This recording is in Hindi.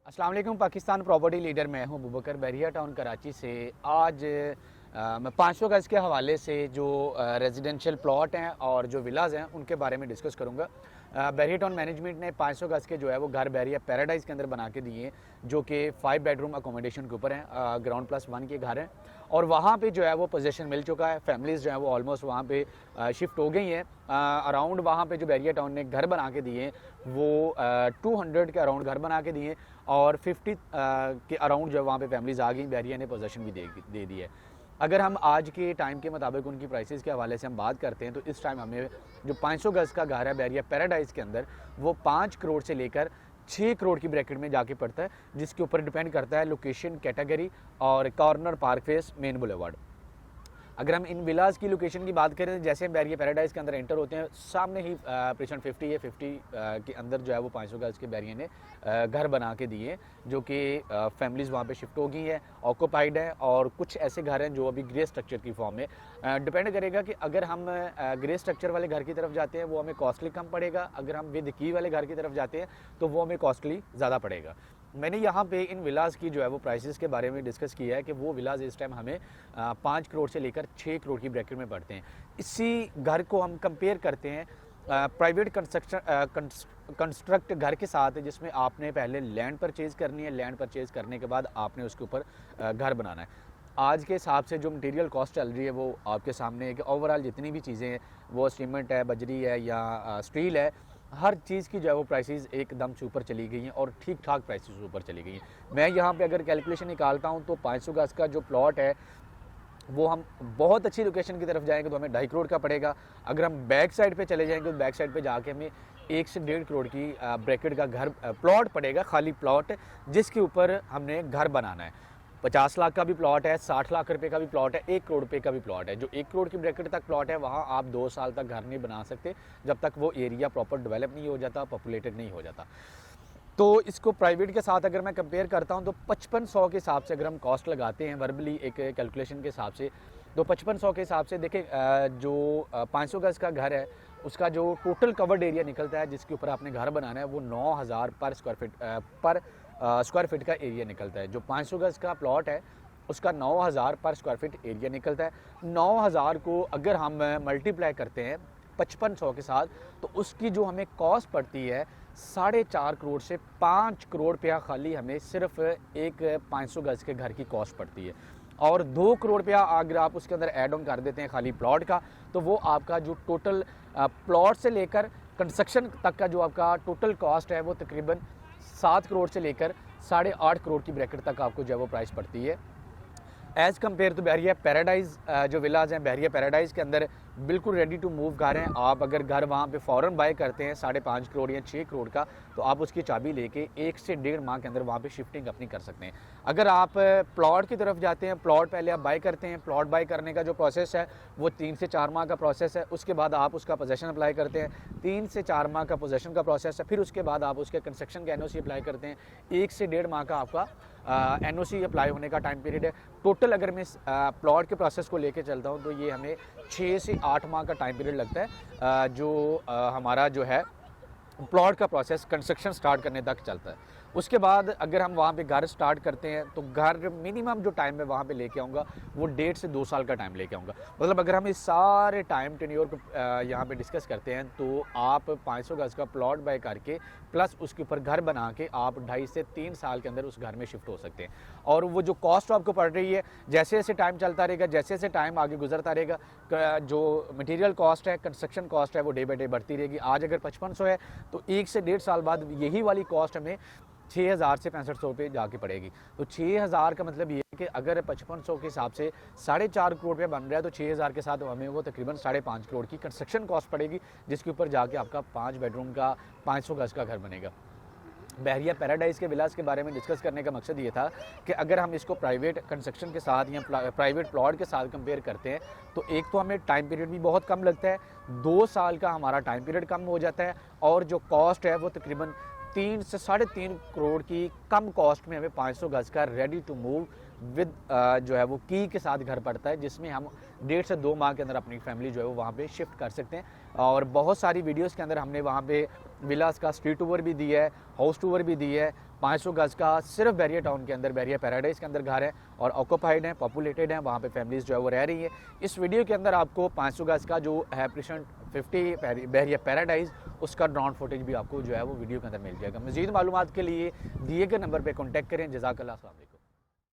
अस्सलाम वालेकुम। पाकिस्तान प्रॉपर्टी लीडर मैं हूं अबूबकर, बहरिया टाउन कराची से। आज मैं 500 गज़ के हवाले से जो रेजिडेंशियल प्लॉट हैं और जो विलाज हैं उनके बारे में डिस्कस करूंगा। बहरिया टाउन मैनेजमेंट ने 500 गज़ के जो है वो घर बहरिया पैराडाइज़ के अंदर बना के दिए हैं, जो कि 5 बेडरूम अकोमोडेशन के ऊपर हैं, ग्राउंड प्लस 1 के घर हैं। और वहाँ पे जो है वो पोजीशन मिल चुका है, फैमिलीज़ जो है वो ऑलमोस्ट वहाँ पे शिफ्ट हो गई हैं। अराउंड वहाँ पे जो बहरिया टाउन ने घर बना के दिए हैं वो 200 के अराउंड घर बना के दिए हैं और 50 के अराउंड जो वहाँ पे फैमिलीज़ आ गई, बहरिया ने पोजीशन भी दे दी है। अगर हम आज के टाइम के मुताबिक उनकी प्राइसेस के हवाले से हम बात करते हैं तो इस टाइम हमें जो 500 गज़ का घर है बहरिया पैराडाइज़ के अंदर वो 5 करोड़ से लेकर 6 करोड़ की ब्रैकेट में जाके पड़ता है, जिसके ऊपर डिपेंड करता है लोकेशन, कैटेगरी और corner, park face, main boulevard. अगर हम इन विलाज की लोकेशन की बात करें, जैसे बैरिया पैराडाइज़ के अंदर एंटर होते हैं, सामने ही प्रेशन 50 है, 50 के अंदर जो है वो 500 गज़ के बैरिया ने घर बना के दिए, जो कि फैमिलीज़ वहाँ पे शिफ्ट हो गई हैं, ऑक्यूपाइड है। और कुछ ऐसे घर हैं जो अभी ग्रे स्ट्रक्चर की फॉर्म में। डिपेंड करेगा कि अगर हम ग्रे स्ट्रक्चर वाले घर की तरफ जाते हैं वो हमें कॉस्टली कम पड़ेगा, अगर हम विद की वाले घर की तरफ जाते हैं तो वो हमें कॉस्टली ज़्यादा पड़ेगा। मैंने यहाँ पे इन विलाज की जो है वो प्राइसेस के बारे में डिस्कस किया है कि वो विलाज इस टाइम हमें 5 करोड़ से लेकर 6 करोड़ की ब्रैकेट में पड़ते हैं। इसी घर को हम कंपेयर करते हैं प्राइवेट कंस्ट्रक्ट घर के साथ, जिसमें आपने पहले लैंड परचेज़ करनी है, लैंड परचेज़ करने के बाद आपने उसके ऊपर घर बनाना है। आज के हिसाब से जो मटेरियल कॉस्ट चल रही है वो आपके सामने है कि ओवरऑल जितनी भी चीज़ें हैं, वो सीमेंट है, बजरी है या स्टील है, हर चीज़ की जो है वो प्राइसेस एकदम से ऊपर चली गई हैं और ठीक ठाक प्राइसेस ऊपर चली गई हैं। मैं यहाँ पे अगर कैलकुलेशन निकालता हूँ तो 500 गज़ का जो प्लॉट है वो हम बहुत अच्छी लोकेशन की तरफ जाएंगे तो हमें 2.5 करोड़ का पड़ेगा। अगर हम बैक साइड पे चले जाएंगे तो बैक साइड पे जाके हमें 1 से 1.5 करोड़ की ब्रैकेट का घर प्लॉट पड़ेगा, खाली प्लॉट, जिसके ऊपर हमने घर बनाना है। 50 लाख का भी प्लॉट है, 60 लाख रुपए का भी प्लॉट है, 1 करोड़ रुपए का भी प्लॉट है। जो 1 करोड़ की ब्रैकेट तक प्लॉट है वहाँ आप 2 साल तक घर नहीं बना सकते जब तक वो एरिया प्रॉपर डेवलप नहीं हो जाता, पॉपुलेटेड नहीं हो जाता। तो इसको प्राइवेट के साथ अगर मैं कंपेयर करता हूँ तो 5500 के हिसाब से अगर हम कॉस्ट लगाते हैं वर्बली एक कैलकुलेशन के हिसाब से, तो 5500 के हिसाब से देखें जो 500 गज़ का घर है उसका जो टोटल कवर्ड एरिया निकलता है जिसके ऊपर आपने घर बनाना है वो 9000 पर स्क्वायर फीट स्क्वायर फीट का एरिया निकलता है। जो 500 गज़ का प्लॉट है उसका 9000 पर स्क्वायर फीट एरिया निकलता है। 9000 को अगर हम मल्टीप्लाई करते हैं 5500 के साथ तो उसकी जो हमें कॉस्ट पड़ती है 4.5 करोड़ से 5 करोड़ रुपया खाली हमें सिर्फ एक 500 गज़ के घर की कॉस्ट पड़ती है। और 2 करोड़ रुपया अगर आप उसके अंदर ऐड ऑन कर देते हैं खाली प्लॉट का, तो वो आपका जो टोटल प्लॉट से लेकर कंस्ट्रक्शन तक का जो आपका टोटल कॉस्ट है वो तकरीबन 7 करोड़ से लेकर 8.5 करोड़ की ब्रैकेट तक आपको जो है वो प्राइस पड़ती है। As compare to Bahria paradise जो विलाज हैं बहरिया पैराडाइज़ के अंदर बिल्कुल रेडी टू मूव घर हैं। आप अगर घर वहाँ पे फ़ौरन बाय करते हैं 5.5 करोड़ या 6 करोड़ का, तो आप उसकी चाबी लेके 1 से 1.5 माह के अंदर वहाँ पे शिफ्टिंग अपनी कर सकते हैं। अगर आप प्लॉट की तरफ जाते हैं, प्लॉट पहले आप बाय करते हैं, प्लॉट बाय करने का जो प्रोसेस है वो 3 से 4 माह का प्रोसेस है। उसके बाद आप उसका पोजेसन अप्लाई करते हैं, 3 से 4 माह का पोजेसन का प्रोसेस है। फिर उसके बाद आप उसके कंस्ट्रक्शन का NOC अप्लाई करते हैं, 1 से 1.5 माह का आपका NOC अप्लाई होने का टाइम पीरियड है। टोटल अगर मैं प्लॉट के प्रोसेस को लेके चलता हूँ तो ये हमें 6 से 8 माह का टाइम पीरियड लगता है, जो हमारा जो है प्लॉट का प्रोसेस कंस्ट्रक्शन स्टार्ट करने तक चलता है। उसके बाद अगर हम वहाँ पे घर स्टार्ट करते हैं तो घर मिनिमम जो टाइम मैं वहाँ पे लेके आऊँगा वो 1.5 से 2 साल का टाइम लेके आऊँगा। मतलब अगर हम इस सारे टाइम टेन्योर को यहाँ पे डिस्कस करते हैं तो आप 500 गज़ का प्लॉट बाय करके प्लस उसके ऊपर घर बना के आप 2.5 से 3 साल के अंदर उस घर में शिफ्ट हो सकते हैं। और वो जो कॉस्ट आपको पड़ रही है जैसे जैसे टाइम चलता रहेगा, जैसे जैसे टाइम आगे गुजरता रहेगा, जो मटेरियल कॉस्ट है, कंस्ट्रक्शन कॉस्ट है, वो डे बाई डे बढ़ती रहेगी। आज अगर 5500 है तो 1 से 1.5 साल बाद यही वाली कॉस्ट हमें 6000 से 6500 रुपये जाके पड़ेगी। तो 6000 का मतलब ये है कि अगर 5500 के हिसाब से 4.5 करोड़ रुपये बन रहा है तो 6000 के साथ हमें वो तकरीबन 5.5 करोड़ की कंस्ट्रक्शन कॉस्ट पड़ेगी, जिसके ऊपर जाके आपका 5 बेडरूम का 500 गज़ का घर बनेगा। बहरिया पैराडाइज़ के विलास के बारे में डिस्कस करने का मकसद ये था कि अगर हम इसको प्राइवेट कंस्ट्रक्शन के साथ या प्राइवेट प्लॉट के साथ कंपेयर करते हैं तो एक तो हमें टाइम पीरियड भी बहुत कम लगता है, 2 साल का हमारा टाइम पीरियड कम हो जाता है, और जो कॉस्ट है वो तकरीबन 3 से 3.5 करोड़ की कम कॉस्ट में हमें 500 गज़ का रेडी टू मूव विद जो है वो की के साथ घर पड़ता है, जिसमें हम 1.5 से 2 माह के अंदर अपनी फैमिली जो है वो वहाँ पे शिफ्ट कर सकते हैं। और बहुत सारी वीडियोस के अंदर हमने वहाँ पे विलास का स्ट्रीट टूर भी दिया है, हाउस टूर भी दिया है, 500 गज़ का सिर्फ बैरिया टाउन के अंदर, बैरिया पैराडाइज के अंदर घर है और ऑक्यूपाइड है, पॉपुलेटेड है, वहाँ पे फैमिलीज़ जो है वो रह रही है। इस वीडियो के अंदर आपको 500 गज़ का जो है प्रेजेंट 50 बैरिया पैराडाइज, उसका ड्रोन फुटेज भी आपको जो है वो वीडियो के अंदर मिल जाएगा। मज़ीद मालूमात के लिए दिए गए नंबर पर कॉन्टैक्ट करें। जज़ाकल्लाह, अस्सलाम वालेकुम।